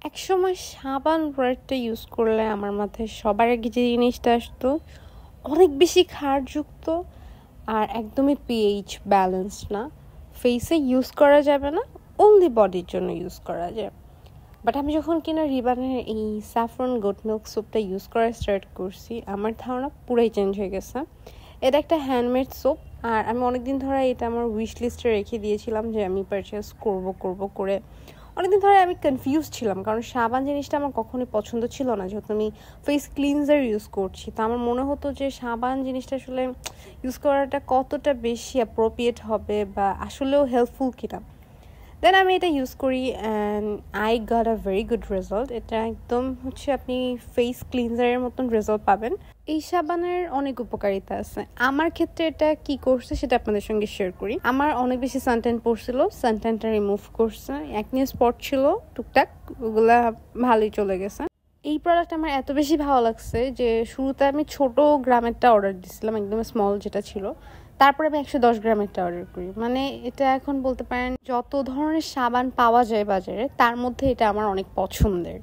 একসময় সাবান ওয়ার্ডটা ইউজ করলে আমার মাথায় সবার আগে যে জিনিসটা আসতো অনেক বেশি ক্ষারযুক্ত আর একদমই পিএইচ ব্যালেন্স না। ফেসে ইউজ করা যাবে না, অনলি বডির জন্য ইউজ করা যায়। বাট আমি যখন কিনা রিবানের এই স্যাফরন গোট মিল্ক সোপটা ইউজ করা স্টার্ট করছি, আমার ধারণা পুরাই চেঞ্জ হয়ে গেছে। এটা একটা হ্যান্ডমেড সোপ, আর আমি অনেকদিন ধরে এটা আমার উইশ লিস্টে রেখে দিয়েছিলাম যে আমি পারচেস করব করে। অনেকদিন ধরে আমি কনফিউজ ছিলাম, কারণ সাবান জিনিসটা আমার কখনোই পছন্দ ছিল না, যেহেতু আমি ফেস ক্লিনজার ইউজ করছি। তো আমার মনে হতো যে সাবান জিনিসটা আসলে ইউজ করাটা কতটা বেশি অ্যাপ্রোপ্রিয়েট হবে বা আসলেও হেল্পফুল কিনা। দেন আমি এটা ইউজ করি and I got a very good result. এটা একদম হচ্ছে আপনি ফেস ক্লিনজারের মতন রেজাল্ট পাবেন। এই সাবানের অনেক উপকারিতা আছে। আমার ক্ষেত্রে এটা কি করছে সেটা আপনাদের সঙ্গে শেয়ার করি। আমার অনেক বেশি সানট্যান পড়ছিল, সানট্যানটা রিমুভ করছে। একনি স্পট ছিল টুকটাক, ওগুলা ভালোই চলে গেছে। এই প্রোডাক্ট আমার এত বেশি ভালো লাগছে যে শুরুতে আমি ছোট গ্রামেরটা অর্ডার দিয়েছিলাম, একদম স্মল যেটা ছিল। তারপরে আমি 110 গ্রামেরটা অর্ডার করি। মানে এটা এখন বলতে পারেন যত ধরনের সাবান পাওয়া যায় বাজারে তার মধ্যে এটা আমার অনেক পছন্দের।